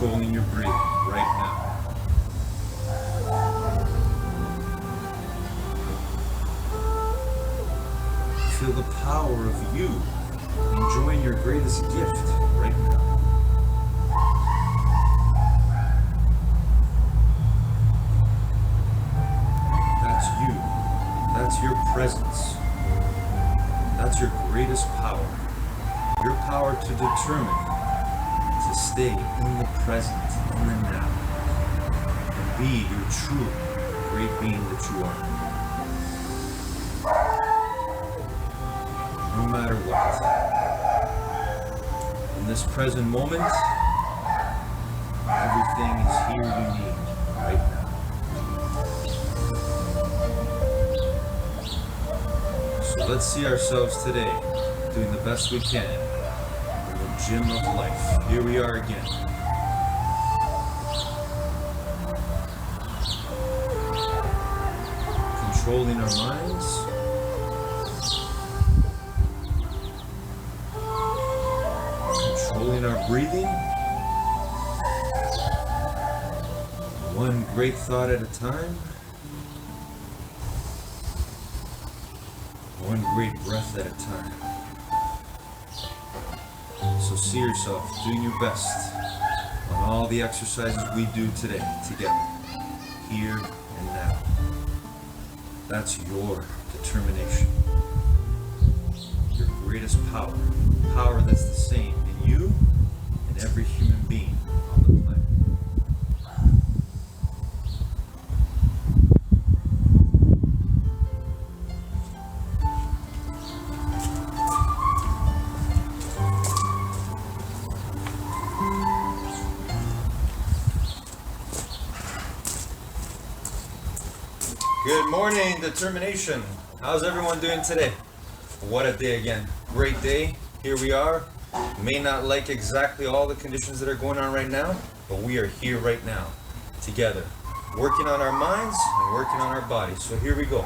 controlling your breathing right now. Feel the power of you enjoying your greatest gift right now. That's you. That's your presence. That's your greatest power. Your power to determine to stay in the present, in the now, and be your true great being that you are. No matter what. In this present moment, everything is here you need right now. So let's see ourselves today doing the best we can in the gym of life. Here we are again. Controlling our minds. Controlling our breathing. One great thought at a time. One great breath at a time. So see yourself doing your best on all the exercises we do today together, here and now. That's your determination. Your greatest power. Power that's the same in you and every human being on the planet. Good morning, determination. How's everyone doing today? What a day again. Great day. Here we are. May not like exactly all the conditions that are going on right now, but we are here right now together, working on our minds and working on our bodies. So here we go.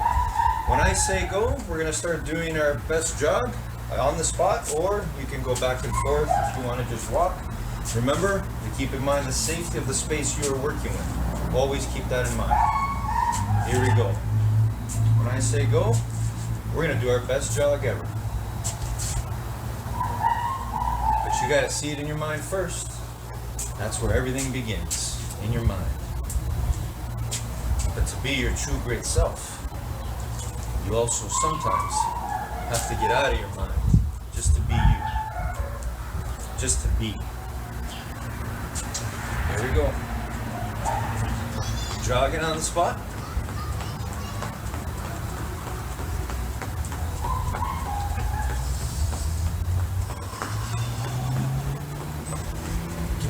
When I say go, we're going to start doing our best jog on the spot, or you can go back and forth if you want to just walk. Remember to keep in mind the safety of the space you are working with. Always keep that in mind. Here we go. When I say go, we're going to do our best jog ever. But you got to see it in your mind first. That's where everything begins, in your mind. But to be your true great self, you also sometimes have to get out of your mind just to be you. Just to be. Here we go. Jogging on the spot.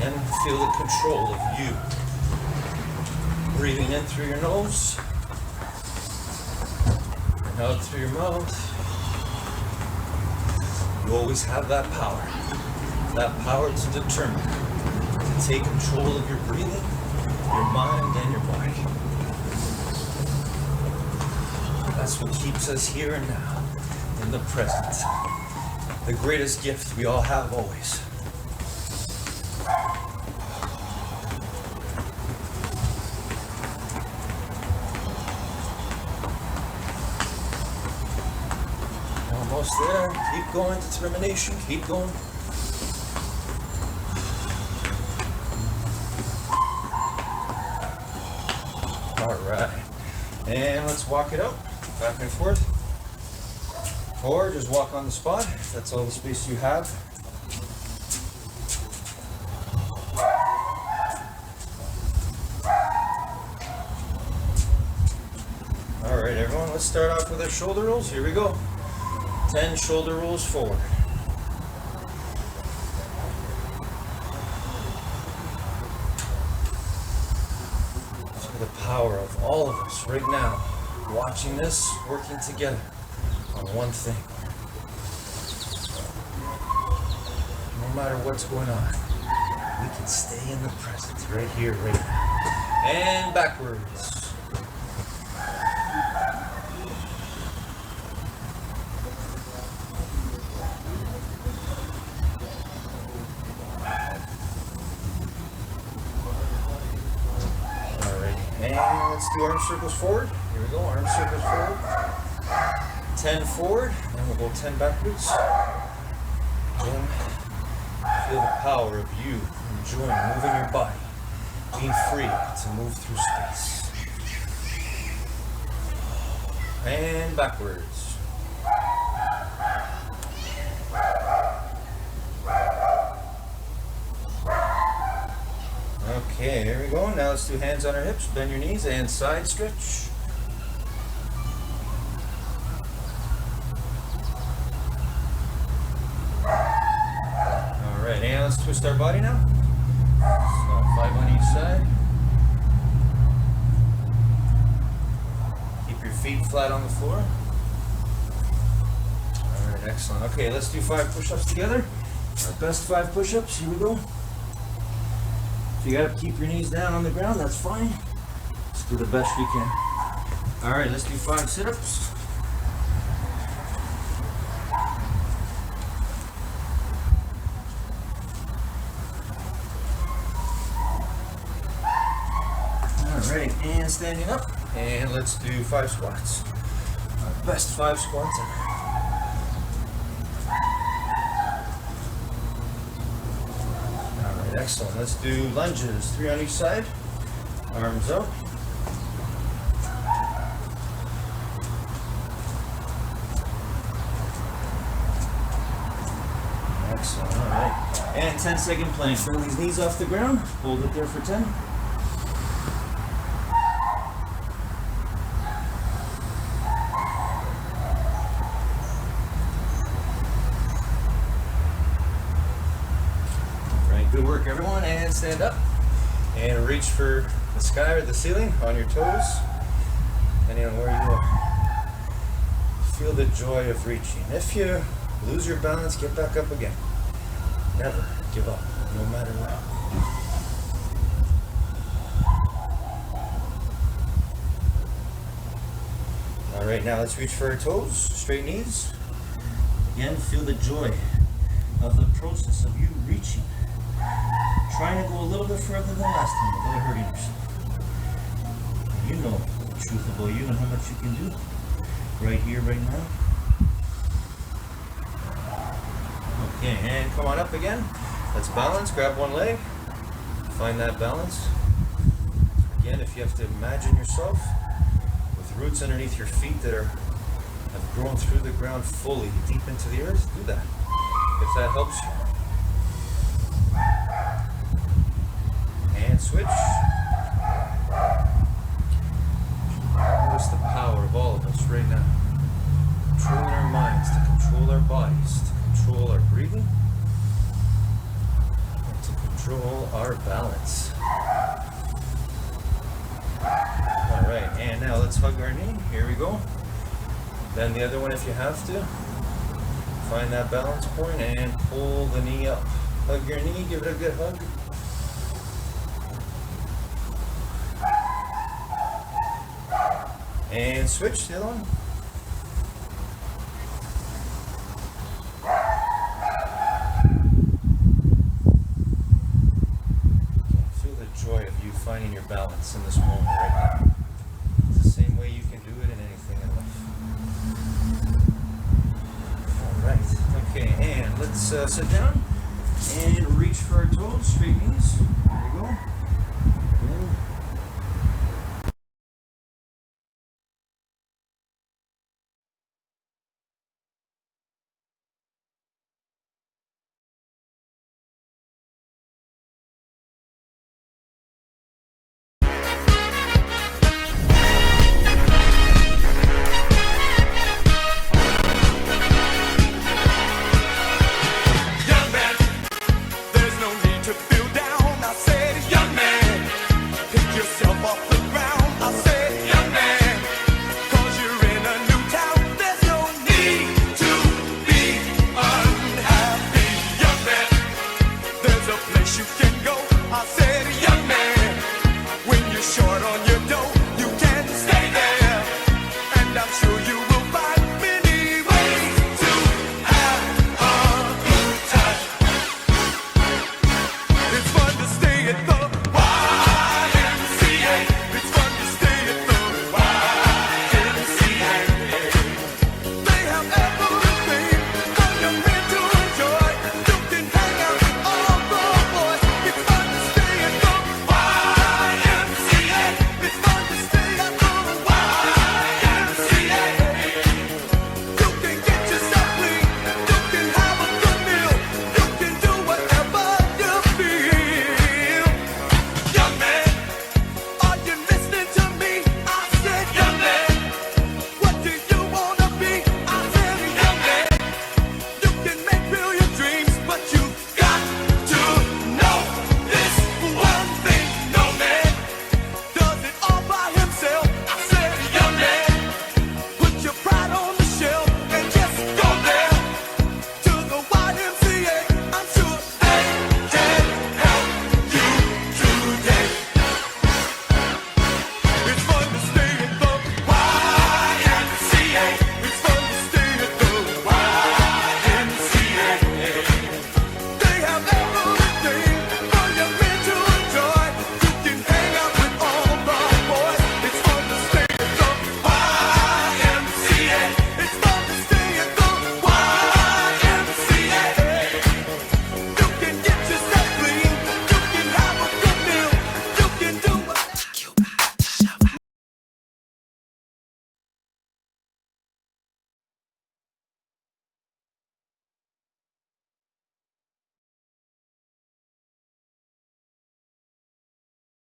And feel the control of you. Breathing in through your nose and out through your mouth. You always have that power to determine, to take control of your breathing, your mind, and your body. That's what keeps us here and now, in the present. The greatest gift we all have always. Almost there. Keep going. Determination. Keep going. All right. And let's walk it out. Back and forth. Or just walk on the spot. If that's all the space you have. All right, everyone. Let's start off with our shoulder rolls. Here we go. 10 shoulder rolls forward. So the power of all of us right now, watching this, working together on one thing. No matter what's going on, we can stay in the present, right here, right now. And backwards. let's do arm circles forward. Here we go, arm circles forward. 10 forward, and we'll go 10 backwards. Then feel the power of you enjoying moving your body, being free to move through space. And backwards. Okay, here we go. Now let's do hands on our hips, bend your knees, and side stretch. Alright, and let's twist our body now. So 5 on each side. Keep your feet flat on the floor. Alright, excellent. Okay, let's do 5 push-ups together. Our best 5 push-ups. Here we go. If you gotta keep your knees down on the ground, that's fine. Just do the best you can. Alright, let's do 5 sit-ups. Alright, and standing up. And let's do 5 squats. Our best 5 squats ever. Excellent. Let's do lunges, 3 on each side. Arms up. Excellent. All right. And 10-second plank. Bring these knees off the ground. Hold it there for 10. Good work, everyone, and stand up and reach for the sky or the ceiling on your toes, depending on where you are. Feel the joy of reaching. If you lose your balance, get back up again. Never give up, no matter what. All right, now let's reach for our toes, straight knees. Again, feel the joy of the process of you reaching. Trying to go a little bit further than last time without hurting yourself. You know the truth about you and how much you can do right here, right now. Okay, and come on up again. Let's balance. Grab one leg. Find that balance. Again, if you have to imagine yourself with roots underneath your feet that have grown through the ground fully, deep into the earth, do that. If that helps you. And switch. Notice the power of all of us right now. Controlling our minds, to control our bodies, to control our breathing, and to control our balance. Alright, and now let's hug our knee. Here we go. Bend the other one if you have to. Find that balance point and pull the knee up. Hug your knee, give it a good hug. And switch the other one. Feel the joy of you finding your balance in this moment right now. It's the same way you can do it in anything in life. Alright, okay, and let's sit down and reach for our toes, straight knees. There we go. And Young man, there's no need to feel down. I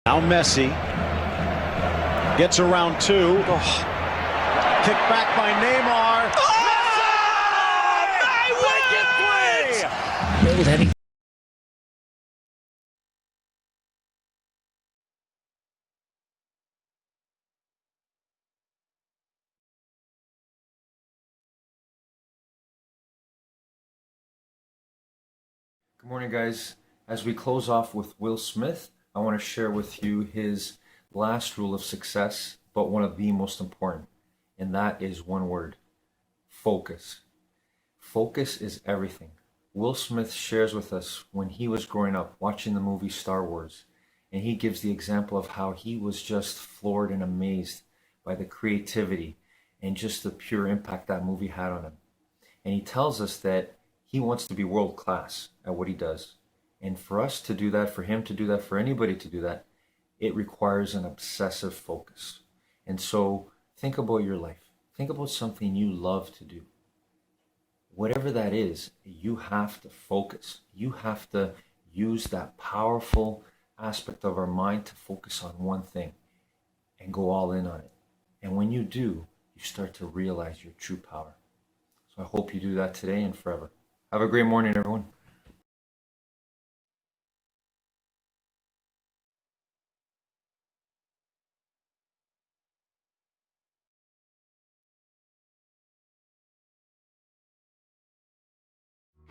Now Messi gets around two. Oh. Kick back by Neymar. Oh! Wicked play! Good morning, guys. As we close off with Will Smith, I want to share with you his last rule of success, but one of the most important, and that is one word: focus. Focus is everything. Will Smith shares with us when he was growing up watching the movie Star Wars, and he gives the example of how he was just floored and amazed by the creativity and just the pure impact that movie had on him. And he tells us that he wants to be world class at what he does. And for us to do that, for him to do that, for anybody to do that, it requires an obsessive focus. And so think about your life. Think about something you love to do. Whatever that is, you have to focus. You have to use that powerful aspect of our mind to focus on one thing and go all in on it. And when you do, you start to realize your true power. So I hope you do that today and forever. Have a great morning, everyone.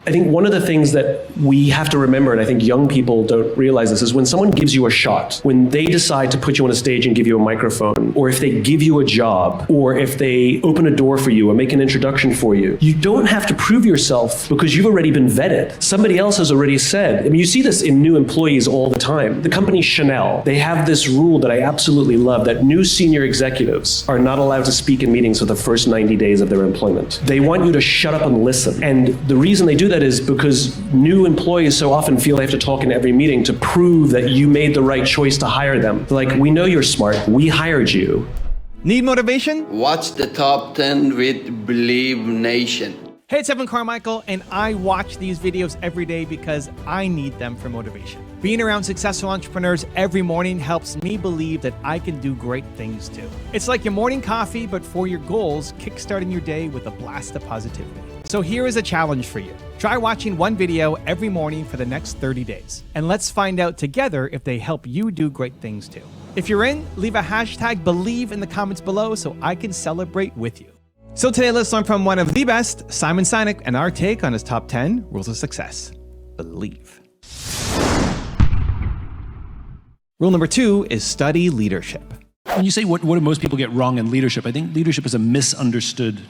I think one of the things that we have to remember, and I think young people don't realize this, is when someone gives you a shot, when they decide to put you on a stage and give you a microphone, or if they give you a job, or if they open a door for you or make an introduction for you, you don't have to prove yourself because you've already been vetted. Somebody else has already said, I mean, you see this in new employees all the time. The company Chanel, they have this rule that I absolutely love, that new senior executives are not allowed to speak in meetings for the first 90 days of their employment. They want you to shut up and listen. And the reason they do that is because new employees so often feel they have to talk in every meeting to prove that you made the right choice to hire them. Like, we know you're smart, we hired you. Need motivation? Watch the top 10 with Believe Nation. Hey, it's Evan Carmichael, and I watch these videos every day because I need them for motivation. Being around successful entrepreneurs every morning helps me believe that I can do great things too. It's like your morning coffee, but for your goals, kickstarting your day with a blast of positivity. So here is a challenge for you. Try watching one video every morning for the next 30 days. And let's find out together if they help you do great things too. If you're in, leave a hashtag Believe in the comments below so I can celebrate with you. So today let's learn from one of the best, Simon Sinek, and our take on his top 10 rules of success. Believe. Rule number 2 is study leadership. When you say what do most people get wrong in leadership, I think leadership is a misunderstood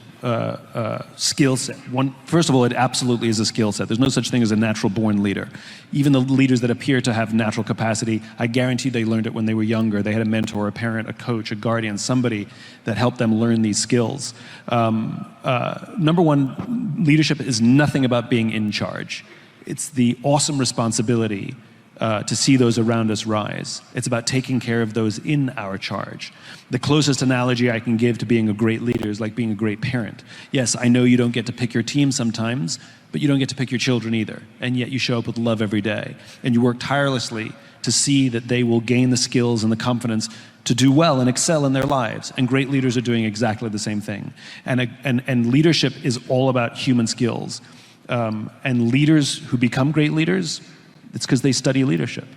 skill set. First of all, it absolutely is a skill set. There's no such thing as a natural born leader. Even the leaders that appear to have natural capacity, I guarantee they learned it when they were younger. They had a mentor, a parent, a coach, a guardian, somebody that helped them learn these skills. Number one, leadership is nothing about being in charge. It's the awesome responsibility to see those around us rise. It's about taking care of those in our charge. The closest analogy I can give to being a great leader is like being a great parent. Yes, I know you don't get to pick your team sometimes, but you don't get to pick your children either. And yet you show up with love every day. And you work tirelessly to see that they will gain the skills and the confidence to do well and excel in their lives. And great leaders are doing exactly the same thing. And leadership is all about human skills. And leaders who become great leaders, it's because they study leadership.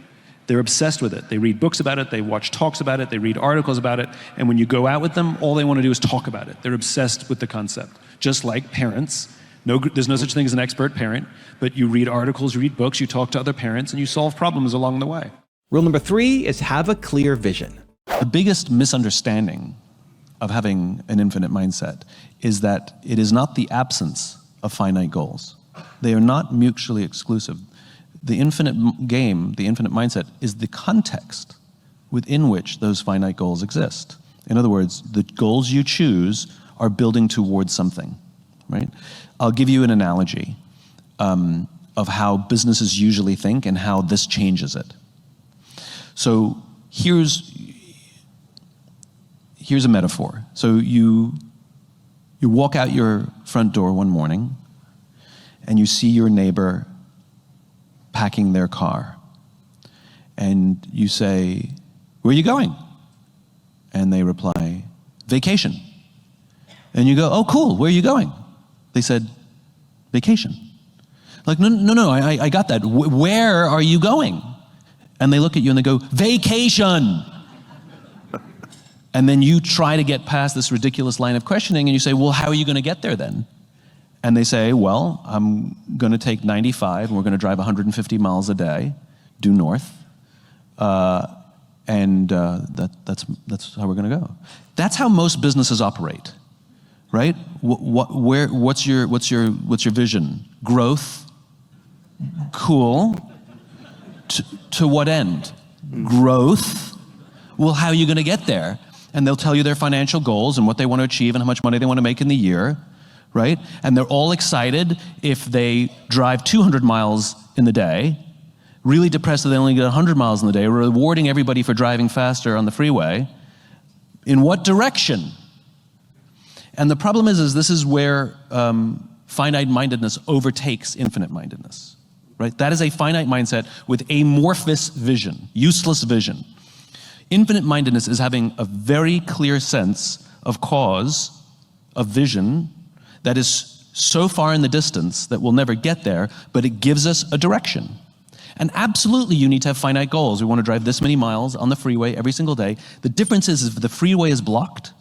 They're obsessed with it. They read books about it, they watch talks about it, they read articles about it, and when you go out with them, all they want to do is talk about it. They're obsessed with the concept. Just like parents. There's no such thing as an expert parent, but you read articles, you read books, you talk to other parents, and you solve problems along the way. Rule number 3 is have a clear vision. The biggest misunderstanding of having an infinite mindset is that it is not the absence of finite goals. They are not mutually exclusive. The infinite game, the infinite mindset, is the context within which those finite goals exist. In other words, the goals you choose are building towards something, right? I'll give you an analogy of how businesses usually think and how this changes it. So here's a metaphor. So you walk out your front door one morning and you see your neighbor packing their car. And you say, "Where are you going?" And they reply, "Vacation." And you go, "Oh, cool, where are you going?" They said, "Vacation." Like, no, I got that. Where are you going? And they look at you and they go, "Vacation." And then you try to get past this ridiculous line of questioning and you say, "Well, how are you going to get there then?" And they say, "Well, I'm going to take 95 and we're going to drive 150 miles a day, due north. That's how we're going to go." That's how most businesses operate, right? What's your vision? Growth. Cool. To what end? Growth. Well, how are you going to get there? And they'll tell you their financial goals and what they want to achieve and how much money they want to make in the year, right? And they're all excited if they drive 200 miles in the day, really depressed that they only get 100 miles in the day, rewarding everybody for driving faster on the freeway. In what direction? And the problem is this is where finite-mindedness overtakes infinite-mindedness, right? That is a finite mindset with amorphous vision, useless vision. Infinite-mindedness is having a very clear sense of cause, of vision, that is so far in the distance that we'll never get there, but it gives us a direction. And absolutely you need to have finite goals. We want to drive this many miles on the freeway every single day. The difference is if the freeway is blocked,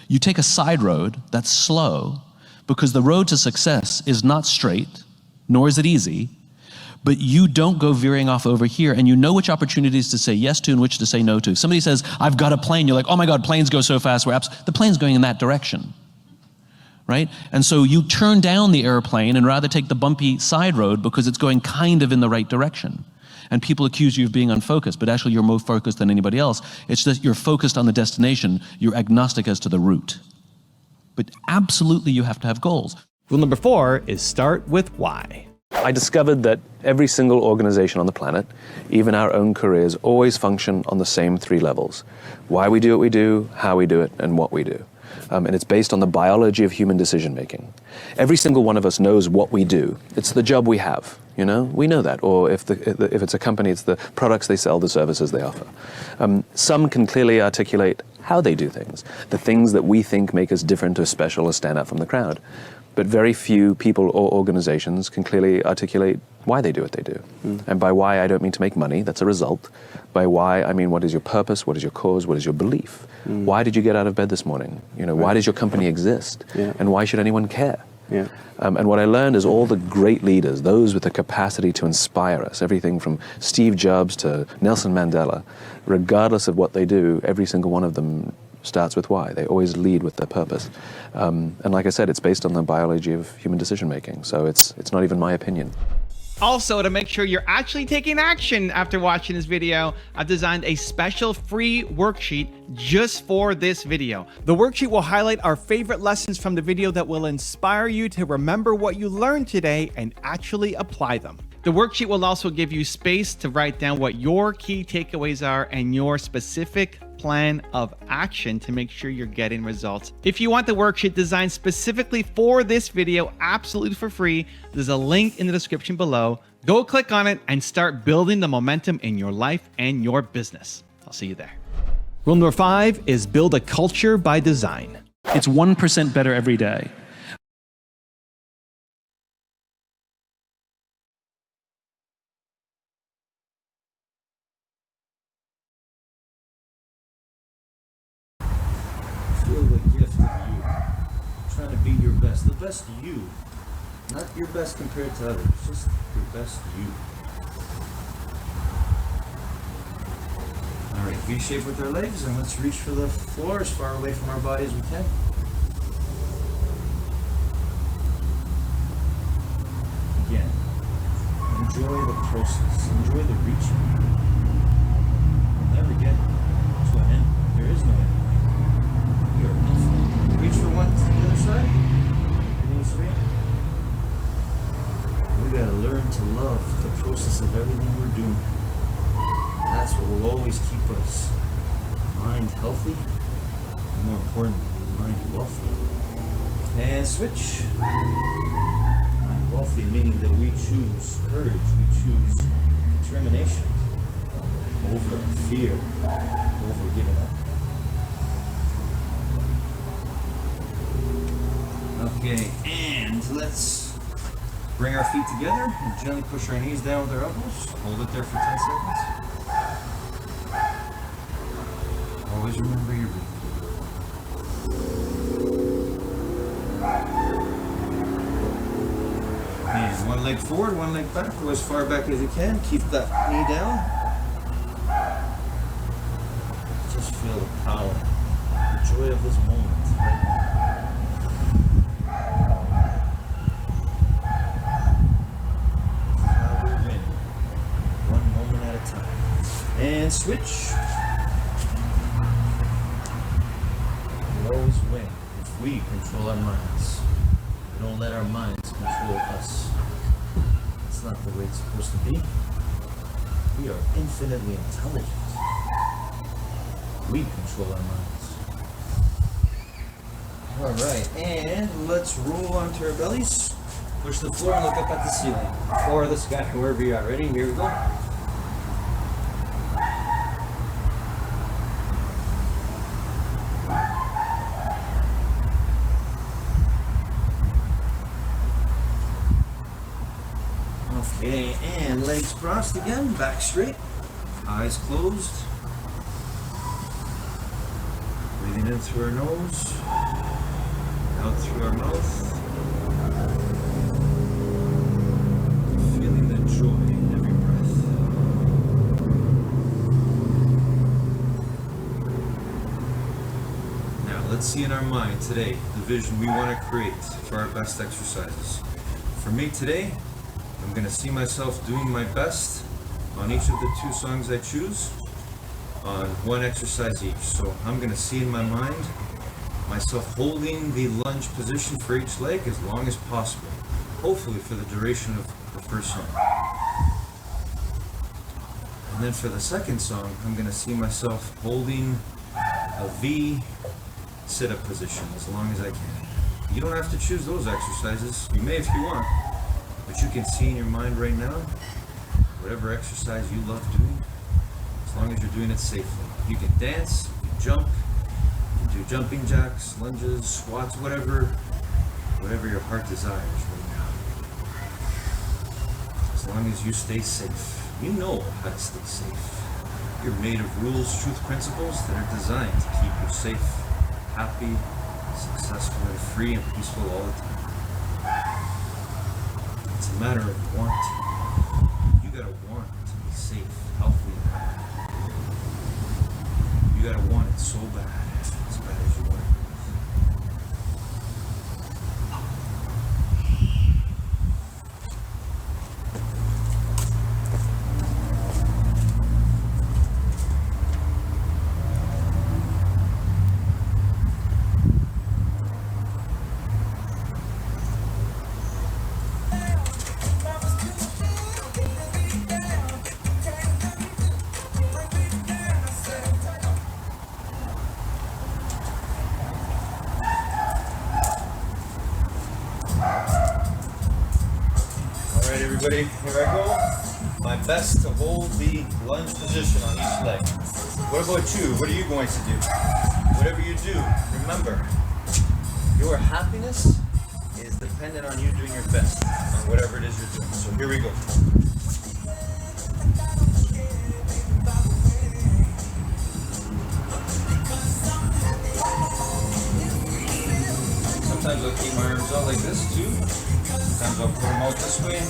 you take a side road that's slow, because the road to success is not straight, nor is it easy, but you don't go veering off over here, and you know which opportunities to say yes to and which to say no to. If somebody says, "I've got a plane," you're like, "Oh my God, planes go so fast." The plane's going in that direction, right? And so you turn down the airplane and rather take the bumpy side road because it's going kind of in the right direction. And people accuse you of being unfocused, but actually you're more focused than anybody else. It's just you're focused on the destination, you're agnostic as to the route. But absolutely you have to have goals. Rule number 4 is start with why. I discovered that every single organization on the planet, even our own careers, always function on the same 3 levels. Why we do what we do, how we do it, and what we do. And it's based on the biology of human decision making. Every single one of us knows what we do. It's the job we have, you know? We know that. Or if it's a company, it's the products they sell, the services they offer. Some can clearly articulate how they do things, the things that we think make us different or special or stand out from the crowd. But very few people or organizations can clearly articulate why they do what they do. And by why, I don't mean to make money, that's a result. By why, I mean what is your purpose, what is your cause, what is your belief? Why did you get out of bed this morning? You know, why does your company exist? And why should anyone care? And what I learned is all the great leaders, those with the capacity to inspire us, everything from Steve Jobs to Nelson Mandela, regardless of what they do, every single one of them starts with why. They always lead with their purpose. And like I said, it's based on the biology of human decision making. So it's not even my opinion. Also, to make sure you're actually taking action after watching this video, I've designed a special free worksheet just for this video. The worksheet will highlight our favorite lessons from the video that will inspire you to remember what you learned today and actually apply them. The worksheet will also give you space to write down what your key takeaways are and your specific plan of action to make sure you're getting results. If you want the worksheet designed specifically for this video, absolutely for free, there's a link in the description below. Go click on it and start building the momentum in your life and your business. I'll see you there. Rule number 5 is build a culture by design. It's 1% better every day. Feel the gift of you. Trying to be your best. The best you. Not your best compared to others. Just your best you. Alright, V-shape with our legs, and let's reach for the floor as far away from our body as we can. Again, enjoy the process. Enjoy the reaching. You'll never get to an end. There is no end. You're infinite. Reach for one to the other side. Everything's free. We gotta learn to love the process of everything we're doing. That's what will always keep us mind healthy, and more importantly, mind wealthy. And switch. Mind wealthy meaning that we choose courage, we choose determination over fear, over giving up. Okay, and let's bring our feet together and gently push our knees down with our elbows. Hold it there for 10 seconds. Always remember your breathing. And one leg forward, one leg back. Go as far back as you can. Keep that knee down. Just feel the power, the joy of this moment right now. And switch. We always win if we control our minds. We don't let our minds control us. It's not the way it's supposed to be. We are infinitely intelligent. We control our minds. Alright, and let's roll onto our bellies. Push the floor and look up at the ceiling. Or the sky, wherever you are. Ready? Here we go. Okay, and legs crossed again, back straight, eyes closed. Breathing in through our nose, out through our mouth. Feeling the joy in every breath. Now, let's see in our mind today the vision we want to create for our best exercises. For me today, I'm going to see myself doing my best on each of the 2 songs I choose on one exercise each. So I'm going to see in my mind myself holding the lunge position for each leg as long as possible, hopefully for the duration of the first song. And then for the second song, I'm going to see myself holding a V sit-up position as long as I can. You don't have to choose those exercises. You may if you want. But you can see in your mind right now, whatever exercise you love doing, as long as you're doing it safely. You can dance, you can jump, you can do jumping jacks, lunges, squats, whatever your heart desires right now. As long as you stay safe. You know how to stay safe. You're made of rules, truth, principles that are designed to keep you safe, happy, successful, and free and peaceful all the time. It's a matter of wanting. You gotta want to be safe, healthy, and happy. You gotta want it so bad, as bad as you want it. Everybody, here I go. My best to hold the lunge position on each leg. What about you? What are you going to do? Whatever you do, remember, your happiness is dependent on you doing your best on whatever it is you're doing. So here we go. Sometimes I'll keep my arms out like this too. Sometimes I'll put them out this way.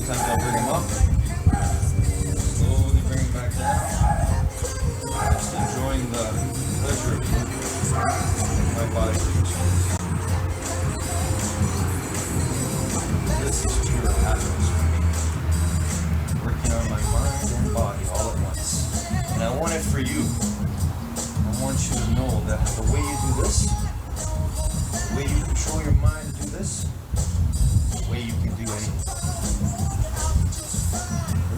Sometimes I'll bring them up. Slowly bring them back down. Just enjoying the pleasure of my body. This is pure happiness for me. Working on my mind and body all at once. And I want it for you. I want you to know that the way you do this, the way you control your mind to do this, the way you can do anything.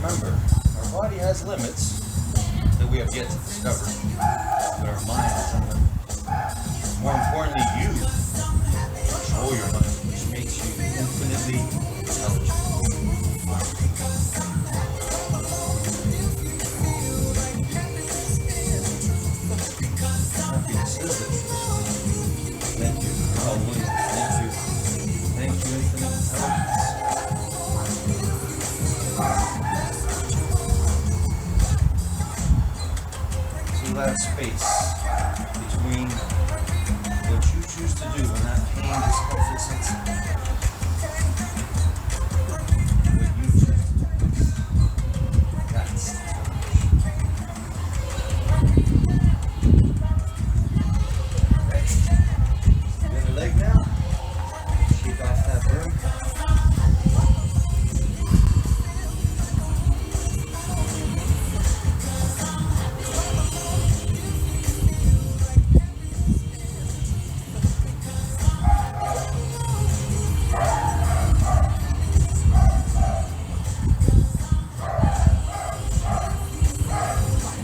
Remember, our body has limits, that we have yet to discover. But our mind is unlimited. More importantly, you control your mind, which makes you infinitely intelligent. Happiness is the truth. Thank you, Carl Williams. Thank you. Thank you, infinite intelligence. So that space between what you choose to do when that pain, discomfort sets in. What you choose to do. That's the determination. The other leg now. Shake off that burn.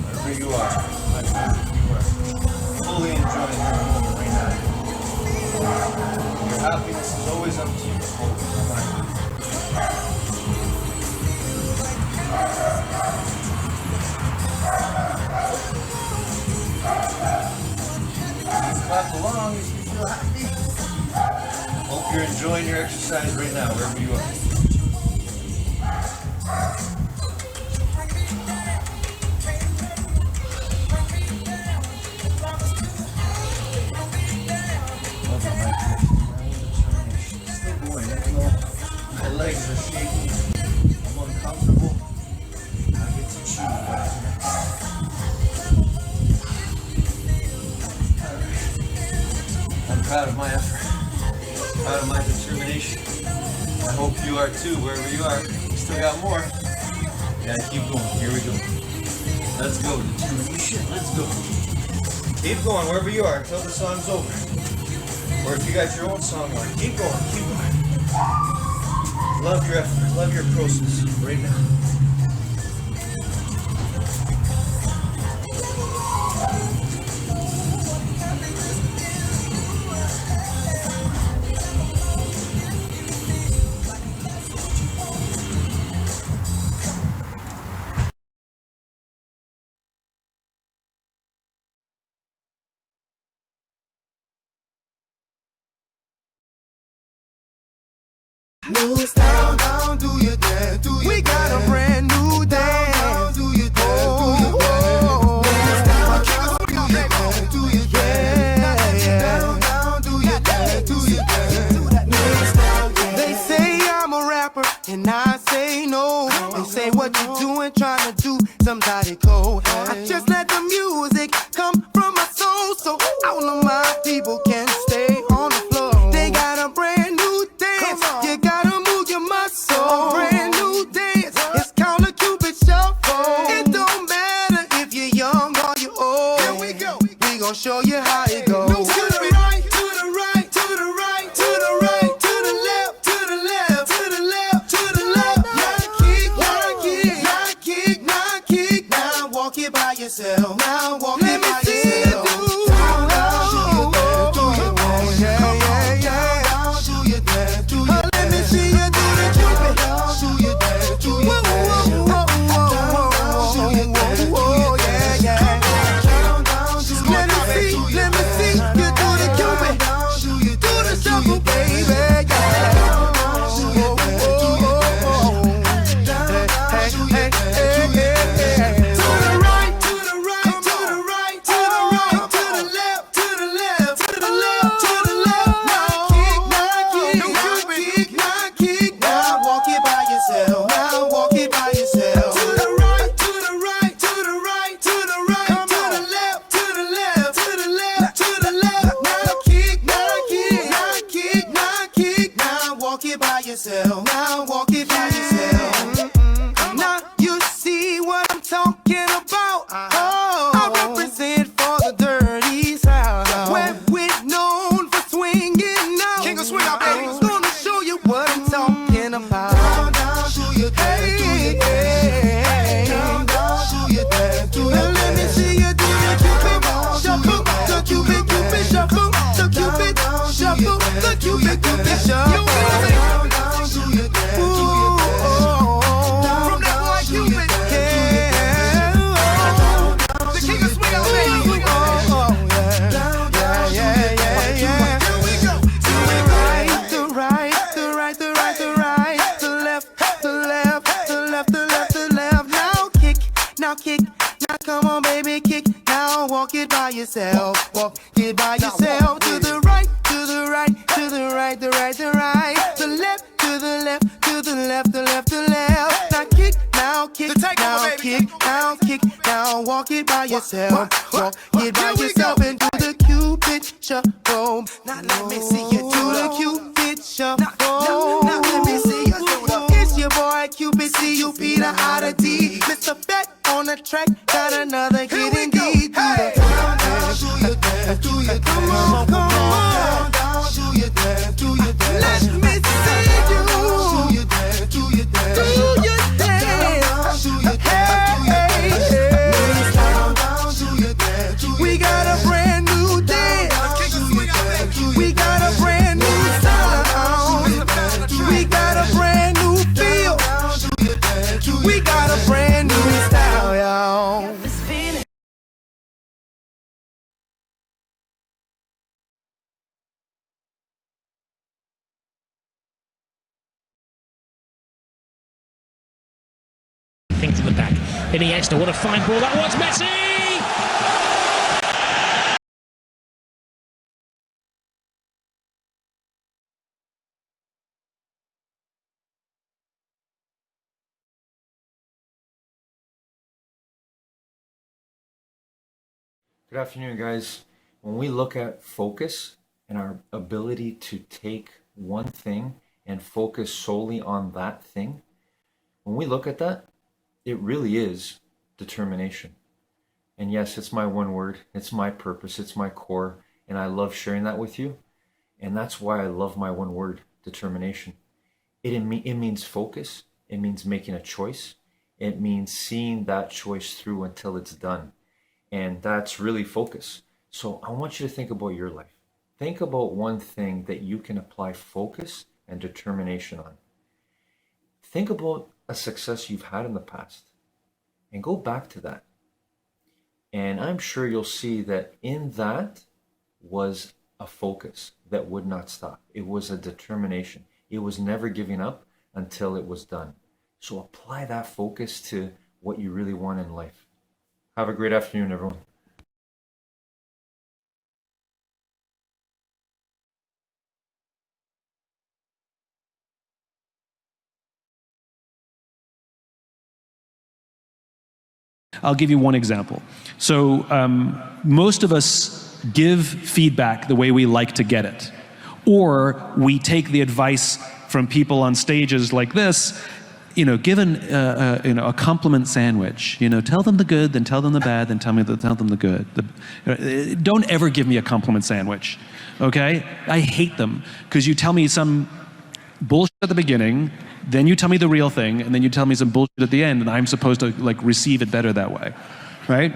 Wherever you are, fully enjoying your moment right now. Your happiness is always up to you. Always, no matter what. Clap along if you feel happy. Hope you're enjoying your exercise right now, wherever you are. Still going, even though my legs are shaking, I'm uncomfortable. I get to choose what's next. Alright. I'm proud of my effort, proud of my determination. I hope you are too, wherever you are. We still got more. Yeah, keep going. Here we go. Let's go. Determination. Let's go. Keep going wherever you are until the song's over. Or if you got your own song on, keep going, keep going. Love your effort, love your process right now. New style, down, do your dance, do your We got a brand new dance. Down, do your dance, do your dance. Do your dance, down, do your dance, do your dance. They say I'm a rapper, and I say no. They say what you doing, trying to do somebody cold. I just let the music come from my soul, so all of my people can stay on the floor. They got a brand new dance. You gotta move your muscle. A brand new dance. It's called a Cupid Shuffle. It don't matter if you're young or you're old. Here we go. We gon' show you how it goes. To the right, to the right, to the right, to the right, to the left, to the left, to the left, to the left. Now kick, now kick, now kick, now kick. Now walk it by yourself. Now walk it by yourself. Down, down, do your dance, do your dance. Come on, down, down, do your dance, do your dance. Let me see you do the Cupid. Down, do your dance, do your dance. Down, down, do your dance, do your dance. Down, down, do your dance, do your dance. Let me see you do the Cupid. Do the shuffle, baby. Down, down, do your dance, do your dance. Down, down, do your dance, do your dance. To the right, to the right, to the right. Cupid, Cupid show. Down, down, do your dance, do your dance. From that boy Cupid, yeah. The king of swing out, baby. Yeah. Here we go. To the right, the right, the right, the right, the right, the left, the left, the left, the left, the left. Now kick, now kick. Now come on, baby, kick. Now walk it by yourself. Walk it by yourself. To the right, to the right, to the right, the right, the right. The left, to the left, to the left, the left, the left. Now kick, now kick, now kick, now kick. Now walk it by yourself. Walk it by yourself and do the Cupid shuffle. Now let me see you do the Cupid shuffle. Now let me see you do the. It's your boy Cupid, C-U-P, the I-D. Mr. Bet on the track, got another hit indeed. Down, down, do your dance, do your dance. Come on, come on. Down, down, do your dance, do your dance. Let me see you. Do your dance, do your dance. Do your dance. Do your dance, down, down, do your dance. We got a brand new dance. We got a brand new sound. We got a brand new feel. We got a brand new style, y'all. To the back. Iniesta, what a fine ball that was. Messi! Good afternoon, guys. When we look at focus and our ability to take one thing and focus solely on that thing, when we look at that, it really is determination. And yes, it's my one word, it's my purpose, it's my core, and I love sharing that with you. And that's why I love my one word, determination. It means focus, it means making a choice, it means seeing that choice through until it's done. And that's really focus. So I want you to think about your life. Think about one thing that you can apply focus and determination on. Think about a success you've had in the past and go back to that. And I'm sure you'll see that in that was a focus that would not stop. It was a determination. It was never giving up until it was done. So apply that focus to what you really want in life. Have a great afternoon, everyone. I'll give you one example. So most of us give feedback the way we like to get it. Or we take the advice from people on stages like this, give a compliment sandwich. Tell them the good, then tell them the bad, then tell them the good. Don't ever give me a compliment sandwich, okay? I hate them, because you tell me some bullshit at the beginning, then you tell me the real thing, and then you tell me some bullshit at the end, and I'm supposed to receive it better that way, right?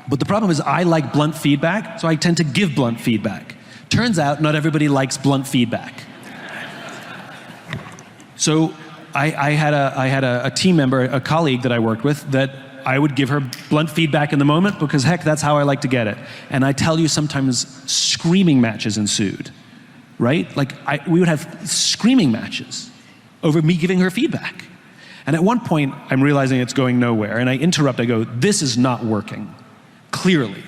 But the problem is I like blunt feedback, so I tend to give blunt feedback. Turns out not everybody likes blunt feedback. So I had a team member, a colleague that I worked with, that I would give her blunt feedback in the moment because, heck, that's how I like to get it. And I tell you, sometimes screaming matches ensued, right? We would have screaming matches over me giving her feedback. And at one point, I'm realizing it's going nowhere, and I interrupt, I go, this is not working, clearly.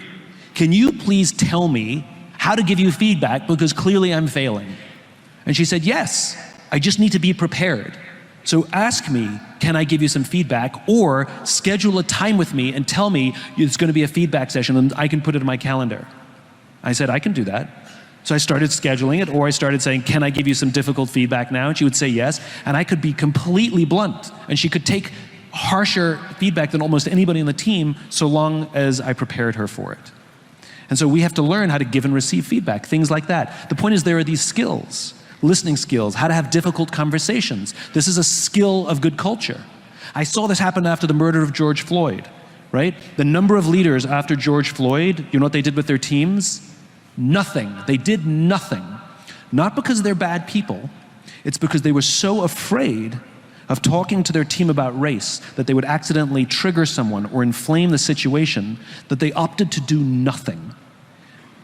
Can you please tell me how to give you feedback, because clearly I'm failing? And she said, yes, I just need to be prepared. So ask me, can I give you some feedback, or schedule a time with me and tell me it's going to be a feedback session and I can put it in my calendar. I said, I can do that. So I started scheduling it, or I started saying, can I give you some difficult feedback now? And she would say yes, and I could be completely blunt, and she could take harsher feedback than almost anybody on the team, so long as I prepared her for it. And so we have to learn how to give and receive feedback, things like that. The point is, there are these skills, listening skills, how to have difficult conversations. This is a skill of good culture. I saw this happen after the murder of George Floyd, right? The number of leaders after George Floyd, you know what they did with their teams? Nothing. They did nothing. Not because they're bad people, it's because they were so afraid of talking to their team about race that they would accidentally trigger someone or inflame the situation that they opted to do nothing.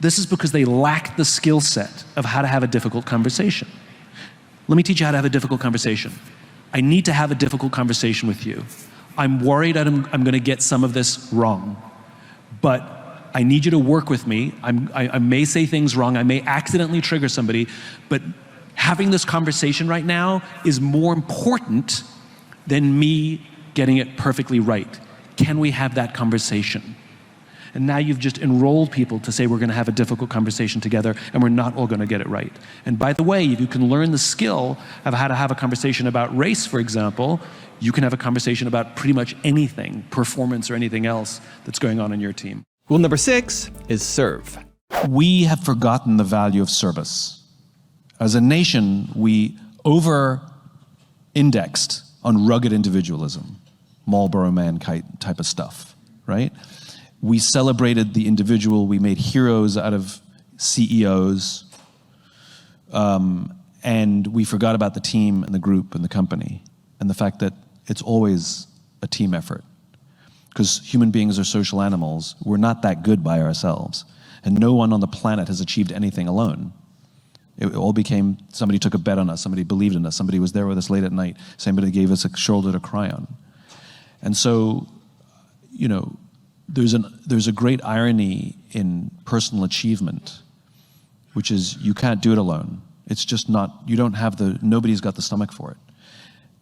This is because they lacked the skill set of how to have a difficult conversation. Let me teach you how to have a difficult conversation. I need to have a difficult conversation with you. I'm worried I'm going to get some of this wrong, but I need you to work with me. I may say things wrong. I may accidentally trigger somebody, but having this conversation right now is more important than me getting it perfectly right. Can we have that conversation? And now you've just enrolled people to say we're going to have a difficult conversation together and we're not all going to get it right. And by the way, if you can learn the skill of how to have a conversation about race, for example, you can have a conversation about pretty much anything, performance or anything else that's going on in your team. Rule number 6 is serve. We have forgotten the value of service. As a nation, we over-indexed on rugged individualism, Marlboro Man type of stuff, right? We celebrated the individual, we made heroes out of CEOs, and we forgot about the team and the group and the company, and the fact that it's always a team effort. Because human beings are social animals, we're not that good by ourselves, and no one on the planet has achieved anything alone. It all became, somebody took a bet on us, somebody believed in us, somebody was there with us late at night, somebody gave us a shoulder to cry on. And so, you know, there's a great irony in personal achievement, which is you can't do it alone. It's just not, you don't have nobody's got the stomach for it.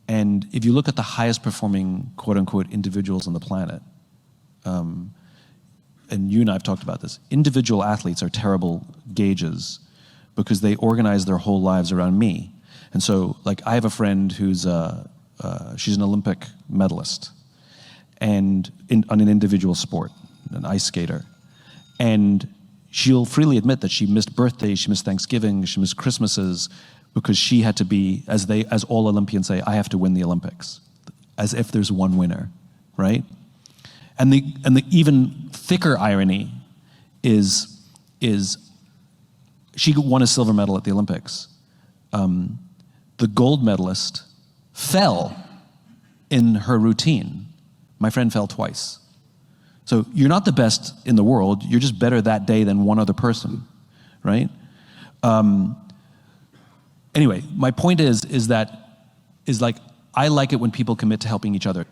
And if you look at the highest performing, quote unquote, individuals on the planet, and you and I have talked about this, individual athletes are terrible gauges because they organize their whole lives around me. And so, like, I have a friend who's, she's an Olympic medalist, and on an individual sport, an ice skater. And she'll freely admit that she missed birthdays, she missed Thanksgiving, she missed Christmases, because she had to be, as all Olympians say, I have to win the Olympics, as if there's one winner, right? And the even thicker irony is she won a silver medal at the Olympics. The gold medalist fell in her routine. My friend fell twice. So you're not the best in the world, you're just better that day than one other person, right? Anyway, my point is like, I like it when people commit to helping each other.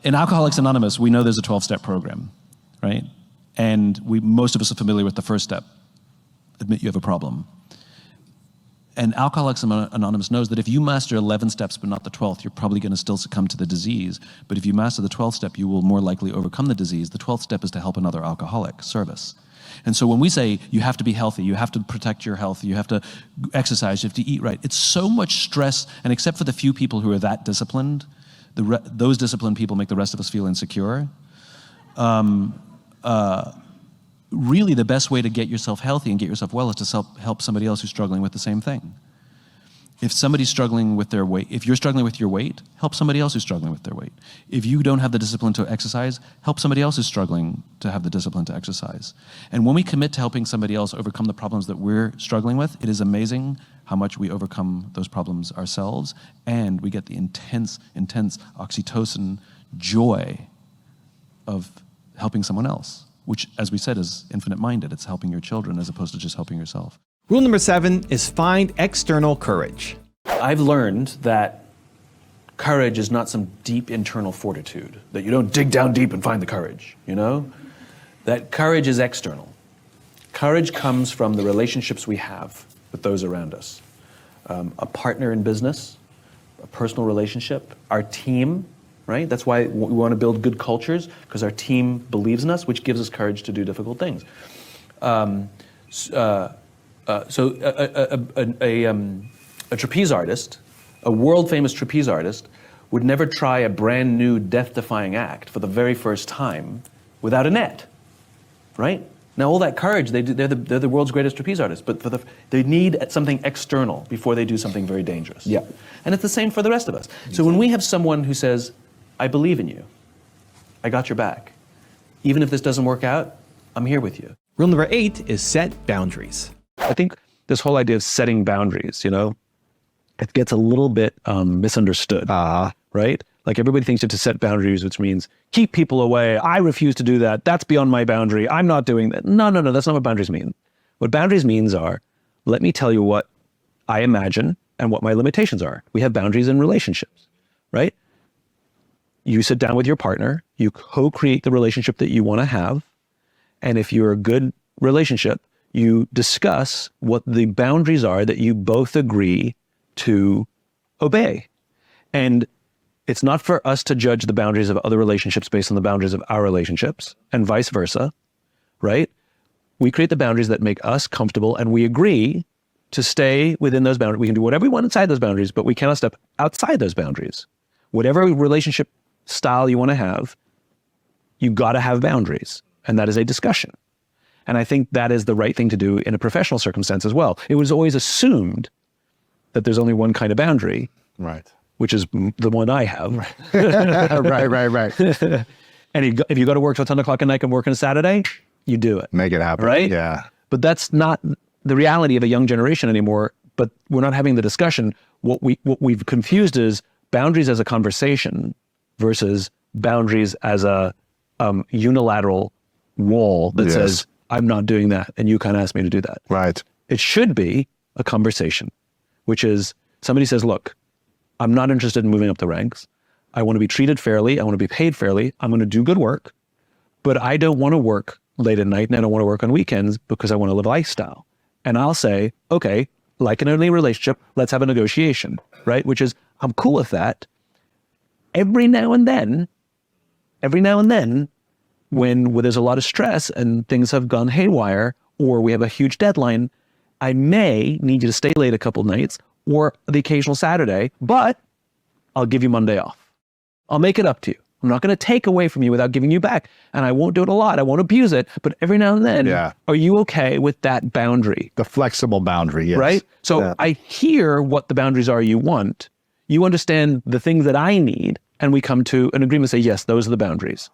In Alcoholics Anonymous, we know there's a 12-step program, right? And most of us are familiar with the first step, admit you have a problem. And Alcoholics Anonymous knows that if you master 11 steps but not the 12th, you're probably going to still succumb to the disease. But if you master the 12th step, you will more likely overcome the disease. The 12th step is to help another alcoholic, service. And so when we say you have to be healthy, you have to protect your health, you have to exercise, you have to eat right, it's so much stress, and except for the few people who are that disciplined, those disciplined people make the rest of us feel insecure. Really the best way to get yourself healthy and get yourself well is to help somebody else who's struggling with the same thing. If somebody's struggling with their weight, if you're struggling with your weight, help somebody else who's struggling with their weight. If you don't have the discipline to exercise, help somebody else who's struggling to have the discipline to exercise. And when we commit to helping somebody else overcome the problems that we're struggling with, it is amazing how much we overcome those problems ourselves, and we get the intense oxytocin joy of helping someone else, which, as we said, is infinite-minded. It's helping your children as opposed to just helping yourself. Rule number 7 is find external courage. I've learned that courage is not some deep internal fortitude, that you don't dig down deep and find the courage, you know? That courage is external. Courage comes from the relationships we have with those around us. A partner in business, a personal relationship, our team, right? That's why we want to build good cultures, because our team believes in us, which gives us courage to do difficult things. A trapeze artist, a world-famous trapeze artist, would never try a brand new death-defying act for the very first time without a net, right? Now, all that courage, they're the world's greatest trapeze artists, but they need something external before they do something very dangerous. Yeah. And it's the same for the rest of us. So when we have someone who says, I believe in you, I got your back, even if this doesn't work out, I'm here with you. Rule number 8 is set boundaries. I think this whole idea of setting boundaries, you know, it gets a little bit misunderstood, right? Like everybody thinks you have to set boundaries, which means keep people away. I refuse to do that. That's beyond my boundary. I'm not doing that. No, that's not what boundaries mean. What boundaries means are, let me tell you what I imagine and what my limitations are. We have boundaries in relationships, right? You sit down with your partner, you co-create the relationship that you want to have. And if you're a good relationship, you discuss what the boundaries are that you both agree to obey. And it's not for us to judge the boundaries of other relationships based on the boundaries of our relationships and vice versa, right? We create the boundaries that make us comfortable and we agree to stay within those boundaries. We can do whatever we want inside those boundaries, but we cannot step outside those boundaries. Whatever relationship style you want to have, you got to have boundaries. And that is a discussion. And I think that is the right thing to do in a professional circumstance as well. It was always assumed that there's only one kind of boundary. Right. Which is the one I have. Right. And if you go to work till 10 o'clock at night and work on a Saturday, you do it. Make it happen. Right? Yeah. But that's not the reality of a young generation anymore. But we're not having the discussion. What we've confused is boundaries as a conversation versus boundaries as a unilateral wall that says, I'm not doing that. And you kind of asked me to do that. Right. It should be a conversation, which is somebody says, look, I'm not interested in moving up the ranks. I want to be treated fairly. I want to be paid fairly. I'm going to do good work, but I don't want to work late at night and I don't want to work on weekends because I want to live a lifestyle. And I'll say, okay, like in any relationship, let's have a negotiation, right? Which is, I'm cool with that. Every now and then, when there's a lot of stress and things have gone haywire or we have a huge deadline, I may need you to stay late a couple nights or the occasional Saturday, but I'll give you Monday off. I'll make it up to you. I'm not going to take away from you without giving you back. And I won't do it a lot. I won't abuse it. But every now and then, are you okay with that boundary? The flexible boundary, yes. Right? So I hear what the boundaries are you want. You understand the things that I need. And we come to an agreement, say, yes, those are the boundaries.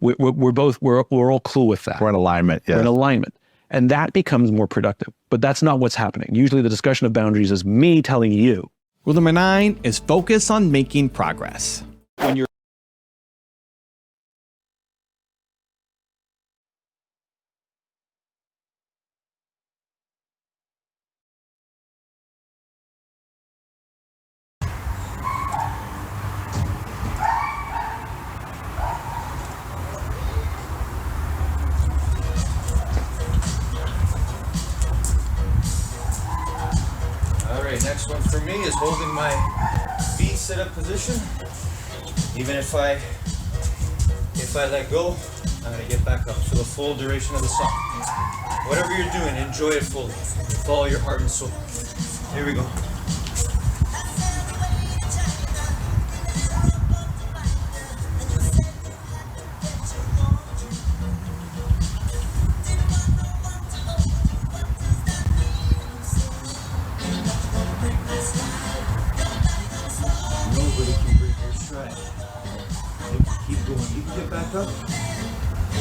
We're all cool with that. We're in alignment. Yes. We're in alignment. And that becomes more productive. But that's not what's happening. Usually the discussion of boundaries is me telling you. Rule number 9 is focus on making progress. When you're next one for me is holding my feet sit-up position. Even if I let go, I'm gonna get back up for the full duration of the song. Whatever you're doing, enjoy it fully. Follow your heart and soul. Here we go.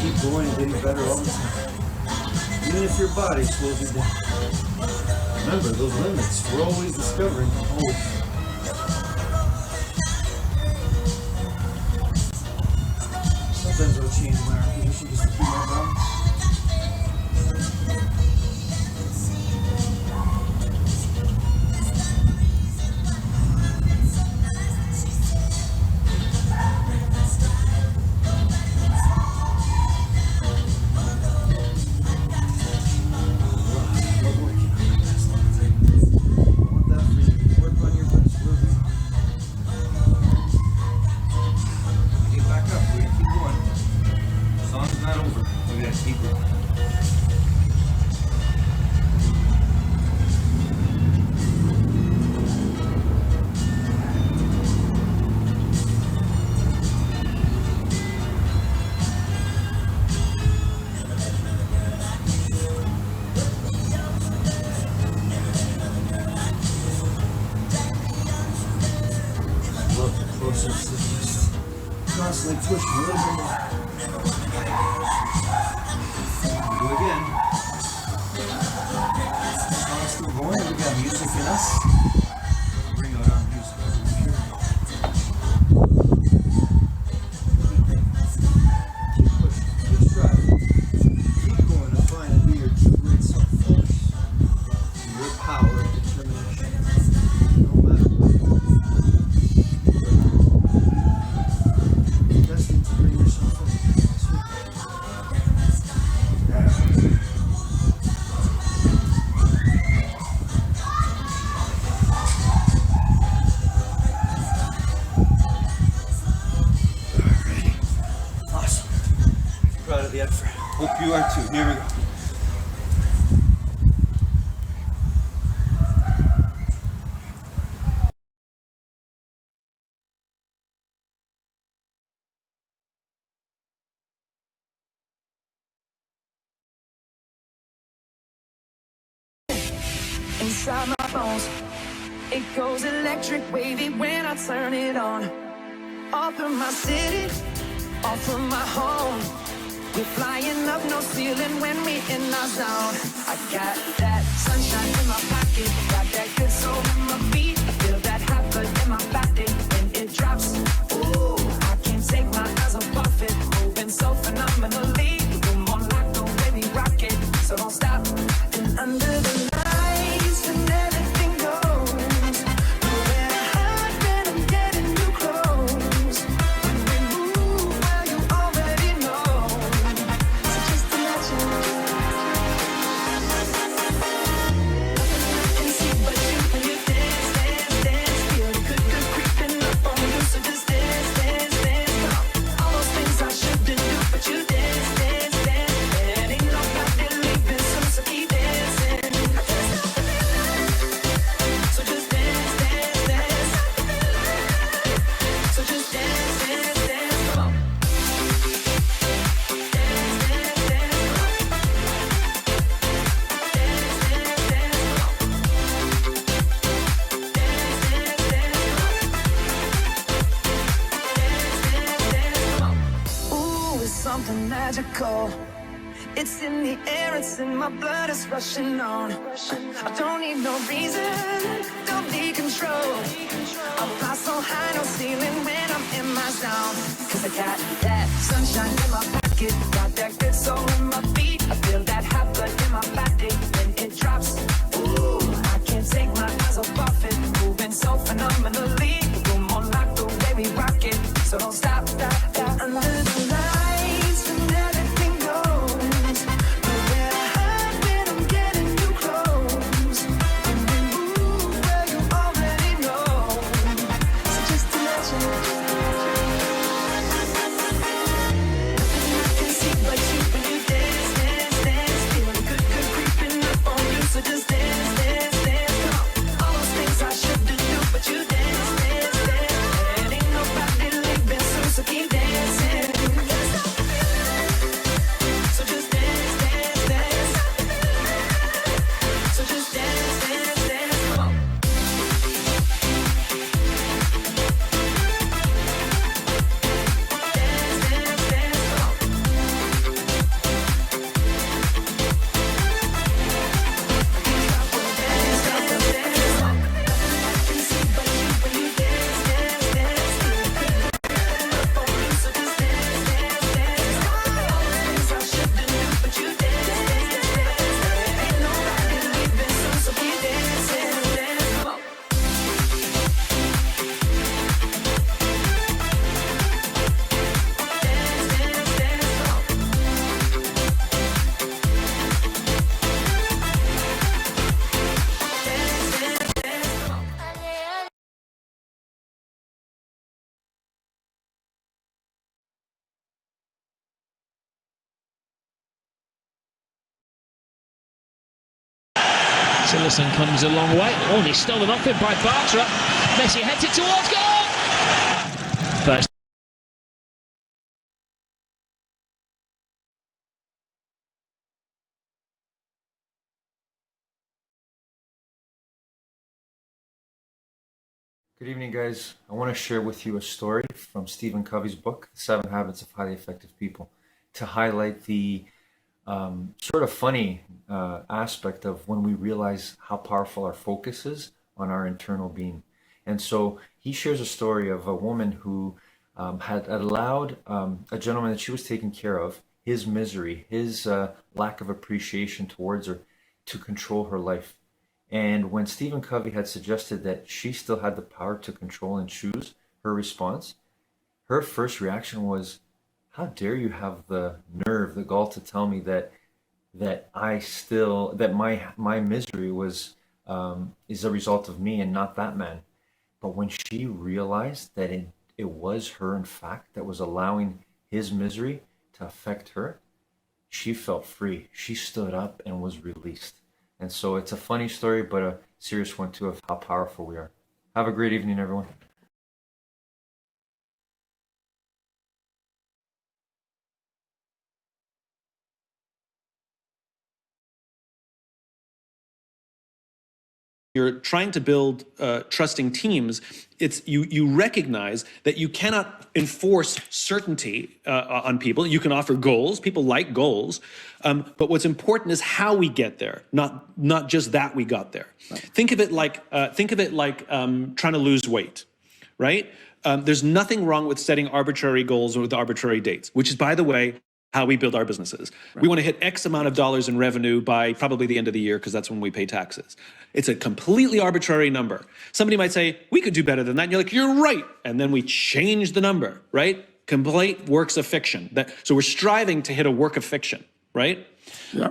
Keep going and getting better all the time. Even if your body slows you down. Remember, those limits, we're always discovering them, always. Sometimes I'll change my arm position just to keep my balance. Constantly pushing a little bit more. Do it again. Still going. our music in us. Bring out our music. Keep pushing. Keep striving. Keep going to find and be your true great self. Focus on your power of determination. No matter what. You're destined to bring yourself up. Awesome. Proud of the effort. Hope you are too. Here we go. Inside my bones, it goes electric wavy when I turn it on. Off from my city, off from my home. We're flying up, no ceiling when we in our zone. I got that sunshine in my pocket, got that good soul in my feet. I feel that hot blood in my body when it drops. Ooh, I can't take my eyes off it, moving so phenomenally. Room on lock, the way we rock it, so don't stop. And under the lights, when everything goes, nowhere to hide when I'm getting you close. When we move, well, you already know. So just imagine. Nothing I can see but you when you dance, dance, dance. Feel the good, good creeping up on you, so just dance, dance, dance. Come on. All those things I shouldn't do, but you dance, dance, dance. And ain't nobody leaving soon, so keep dancing. I can't stop the feeling. So just dance, dance, dance. So just dance, dance, dance. Come on. Dance, dance, dance. Come on. Dance, dance, dance. Come on. Dance, dance, dance. Come on. Ooh, it's something magical. It's in the air, it's in my blood, it's rushing on. I don't need no reason, don't need control. I fly so high, no ceiling when I'm in my zone. Cause I got that sunshine in my pocket, got that good soul in my feet. I feel that hot blood in my body when it drops. Ooh, I can't take my eyes off it, moving so phenomenally. Room on lock, the way we rock it, so don't stop, stop, stop. Under the lights, when everything goes, nowhere to hide when I'm getting you close. When we move, well, you already know. So just imagine. Nothing I can see but you when you dance, dance, dance. Feel the good, good creeping up on you, so just dance, dance, dance. Come on. All those things I shouldn't do, but you dance, dance, dance. And ain't nobody leaving soon, so keep dancing. Can't stop the feeling. So just dance, dance, dance. So just dance, dance, dance. Come on. Dance, dance, dance. Come on. Dance, dance, dance. Come on. Nothing I can see but you when you dance, dance, dance. Feel good up on you, so just dance, dance, dance. All those things I shouldn't do, but you dance, dance, dance. Ain't nobody leaving soon, so keep dancing, dance. Come on. Dance, dance, dance. Come on. Dance, dance, dance. Come on. Tillerson comes a long way. Oh, and he's stolen off him by Bartra. Messi heads it towards goal. But Good evening, guys. I want to share with you a story from Stephen Covey's book, The 7 Habits of Highly Effective People, to highlight the sort of funny aspect of when we realize how powerful our focus is on our internal being. And so he shares a story of a woman who had allowed a gentleman that she was taking care of, his misery, his lack of appreciation towards her, to control her life. And when Stephen Covey had suggested that she still had the power to control and choose her response, her first reaction was, how dare you have the nerve, the gall to tell me that my misery was is a result of me and not that man. But when she realized that it was her, in fact, that was allowing his misery to affect her, she felt free. She stood up and was released. And so it's a funny story, but a serious one too, of how powerful we are. Have a great evening, everyone. You're trying to build trusting teams. You recognize that you cannot enforce certainty on people. You can offer goals. People like goals, but what's important is how we get there, not just that we got there. Right. Think of it like trying to lose weight, right? There's nothing wrong with setting arbitrary goals with arbitrary dates, which is, by the way, how we build our businesses. Right. We want to hit X amount of dollars in revenue by probably the end of the year, because that's when we pay taxes. It's a completely arbitrary number. Somebody might say, we could do better than that. And you're like, you're right. And then we change the number, right? Complete works of fiction. So we're striving to hit a work of fiction, right? Yeah.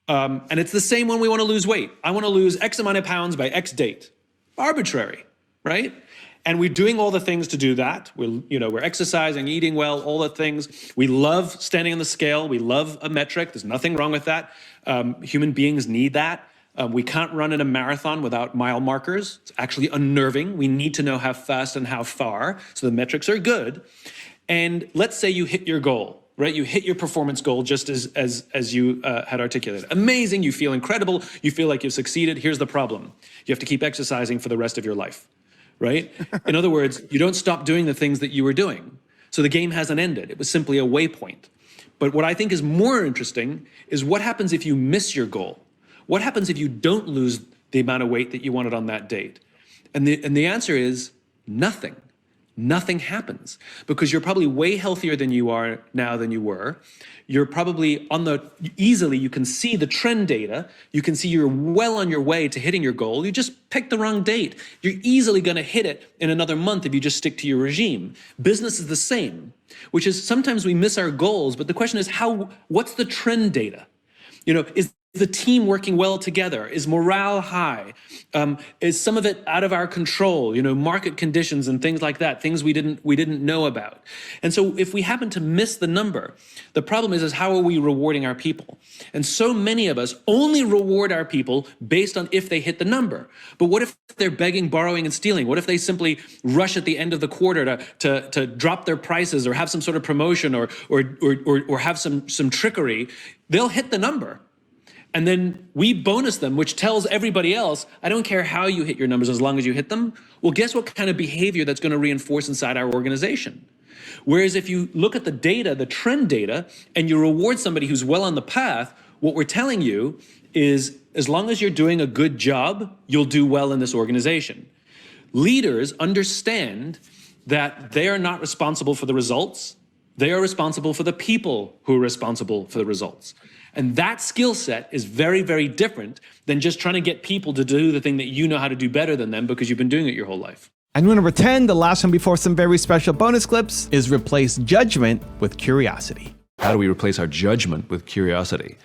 And it's the same when we want to lose weight. I want to lose X amount of pounds by X date. Arbitrary, right? And we're doing all the things to do that. We're exercising, eating well, all the things. We love standing on the scale. We love a metric. There's nothing wrong with that. Human beings need that. We can't run in a marathon without mile markers. It's actually unnerving. We need to know how fast and how far, so the metrics are good. And let's say you hit your goal, right? You hit your performance goal just as you had articulated. Amazing, you feel incredible, you feel like you've succeeded. Here's the problem. You have to keep exercising for the rest of your life, right? In other words, you don't stop doing the things that you were doing. So the game hasn't ended. It was simply a waypoint. But what I think is more interesting is what happens if you miss your goal? What happens if you don't lose the amount of weight that you wanted on that date? And the answer is nothing. Nothing happens, because you're probably way healthier than you are now than you were. You're probably easily, you can see the trend data. You can see you're well on your way to hitting your goal. You just picked the wrong date. You're easily going to hit it in another month if you just stick to your regime. Business is the same, which is sometimes we miss our goals, but the question is what's the trend data? Is the team working well together? Is morale high? Is some of it out of our control? Market conditions and things like that, things we didn't know about. And so if we happen to miss the number, the problem is how are we rewarding our people? And so many of us only reward our people based on if they hit the number. But what if they're begging, borrowing, and stealing? What if they simply rush at the end of the quarter to drop their prices or have some sort of promotion or have some trickery? They'll hit the number. And then we bonus them, which tells everybody else, I don't care how you hit your numbers as long as you hit them. Well, guess what kind of behavior that's going to reinforce inside our organization? Whereas if you look at the data, the trend data, and you reward somebody who's well on the path, what we're telling you is as long as you're doing a good job, you'll do well in this organization. Leaders understand that they are not responsible for the results. They are responsible for the people who are responsible for the results. And that skill set is very, very different than just trying to get people to do the thing that you know how to do better than them because you've been doing it your whole life. And number 10, the last one before some very special bonus clips, is replace judgment with curiosity. How do we replace our judgment with curiosity?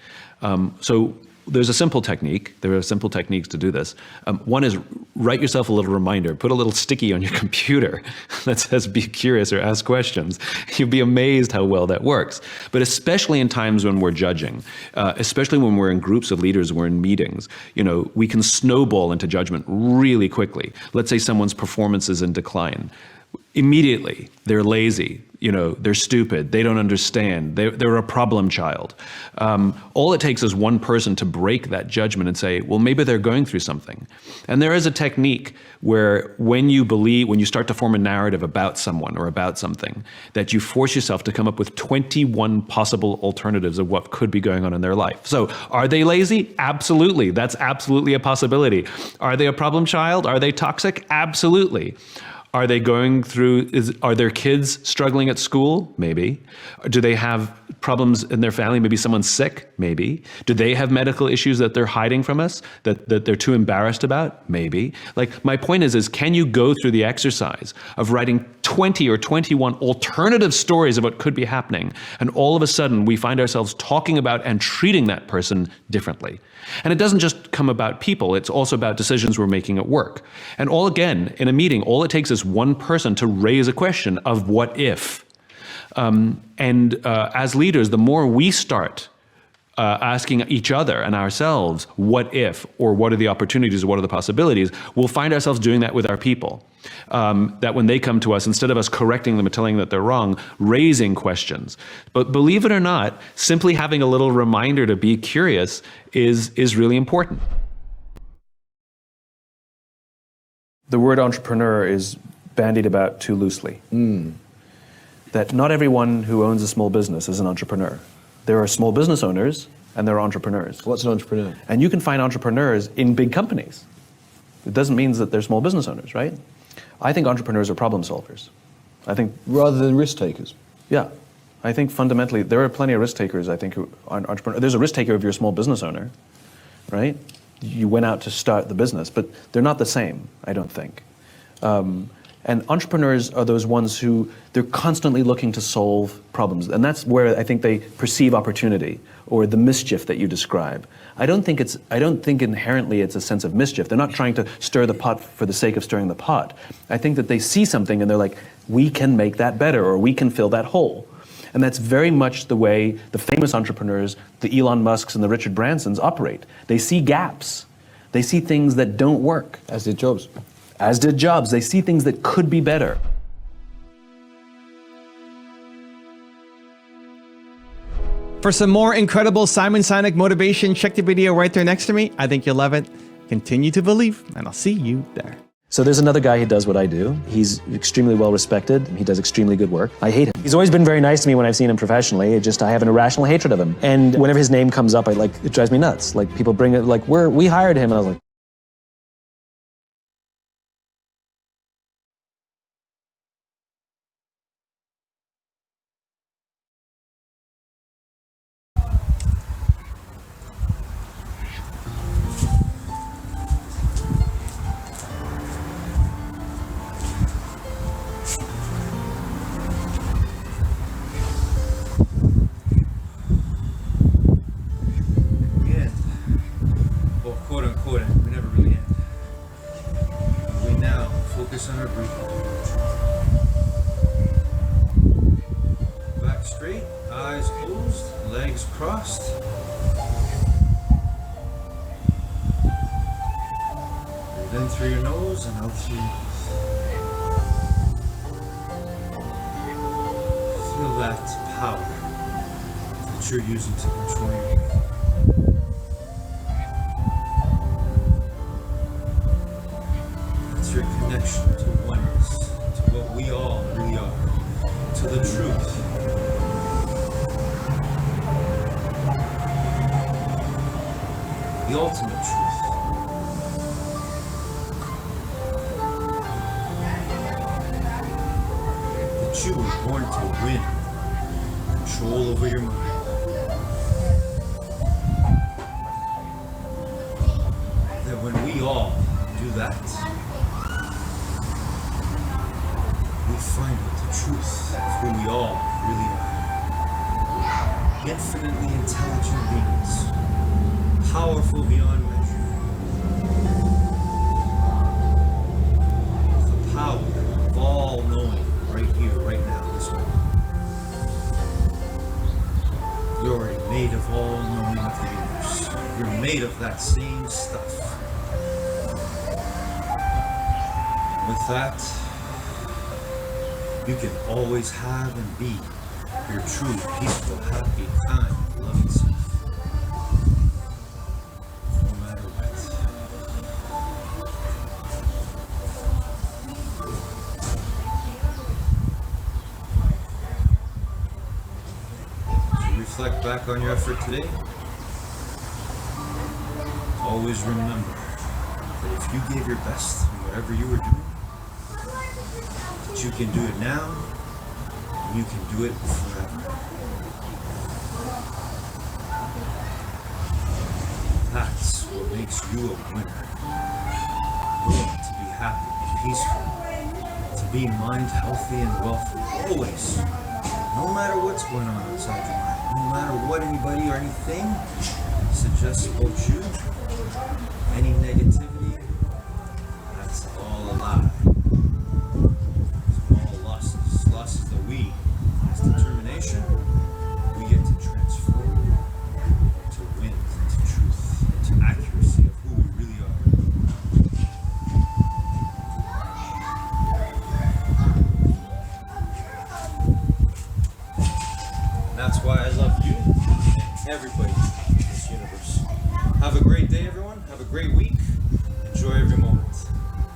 So there's a simple technique. There are simple techniques to do this. One is write yourself a little reminder. Put a little sticky on your computer that says be curious or ask questions. You'll be amazed how well that works. But especially in times when we're judging, especially when we're in groups of leaders, we're in meetings, we can snowball into judgment really quickly. Let's say someone's performance is in decline. Immediately, they're lazy. You know, they're stupid, they don't understand, they're a problem child. All it takes is one person to break that judgment and say, well, maybe they're going through something. And there is a technique where when you start to form a narrative about someone or about something, that you force yourself to come up with 21 possible alternatives of what could be going on in their life. So are they lazy? Absolutely. That's absolutely a possibility. Are they a problem child? Are they toxic? Absolutely. Are they going through, are their kids struggling at school? Maybe. Do they have problems in their family? Maybe someone's sick? Maybe. Do they have medical issues that they're hiding from us, that they're too embarrassed about? Maybe. Like, my point is can you go through the exercise of writing 20 or 21 alternative stories of what could be happening, and all of a sudden we find ourselves talking about and treating that person differently? And it doesn't just come about people, it's also about decisions we're making at work. And all again, in a meeting, all it takes is one person to raise a question of what if. As leaders, the more we start asking each other and ourselves, what if, or what are the opportunities, or what are the possibilities, we'll find ourselves doing that with our people. That when they come to us, instead of us correcting them and telling them that they're wrong, raising questions. But believe it or not, simply having a little reminder to be curious is really important. The word entrepreneur is bandied about too loosely. That not everyone who owns a small business is an entrepreneur. There are small business owners and there are entrepreneurs. What's an entrepreneur? And you can find entrepreneurs in big companies. It doesn't mean that they're small business owners, right? I think entrepreneurs are problem solvers. I think rather than risk takers. Yeah. I think fundamentally there are plenty of risk takers, I think, who are entrepreneurs. There's a risk taker if you're a small business owner, right? You went out to start the business, but they're not the same, I don't think. And entrepreneurs are those ones who they're constantly looking to solve problems. And that's where I think they perceive opportunity or the mischief that you describe. I don't think inherently it's a sense of mischief. They're not trying to stir the pot for the sake of stirring the pot. I think that they see something and they're like, we can make that better, or we can fill that hole. And that's very much the way the famous entrepreneurs, the Elon Musks and the Richard Bransons operate. They see gaps. They see things that don't work. As did Jobs. As did Jobs. They see things that could be better. For some more incredible Simon Sinek motivation, check the video right there next to me. I think you'll love it. Continue to believe, and I'll see you there. So there's another guy who does what I do. He's extremely well respected. He does extremely good work. I hate him. He's always been very nice to me when I've seen him professionally. I have an irrational hatred of him. And whenever his name comes up, it drives me nuts. Like, people bring it, like, we hired him, and I was like, we never really end. We now focus on our breathing. Back straight, eyes closed, legs crossed. Breathe in through your nose and out through your mouth. Feel that power that you're using to control your breathing. Your connection to oneness, to what we all really are, to the truth. The ultimate truth. That you were born to win control over your mind. That when we all do that, we find out the truth of who we all really are. Infinitely intelligent beings, powerful beyond measure. The power of all knowing right here, right now, this moment. You're already made of all knowing of the universe. You're made of that same stuff. With that, You can always have and be your true, peaceful, happy, kind, loving self. No matter what. As you reflect back on your effort today, always remember that if you gave your best in whatever you were doing, that you can do it now, and you can do it forever. That's what makes you a winner. Willing to be happy, peaceful, to be mind healthy and wealthy, always. No matter what's going on outside your mind, no matter what anybody or anything suggests about you, any negativity, that's all a lie. It's all losses. Losses that we, as determination, we get to transform into wind, into truth, into accuracy of who we really are. And that's why I love you and everybody in this universe. Have a great day, everyone. Have a great week. Enjoy every moment.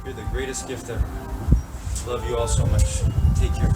You're the greatest gift ever. Love you all so much. Take care.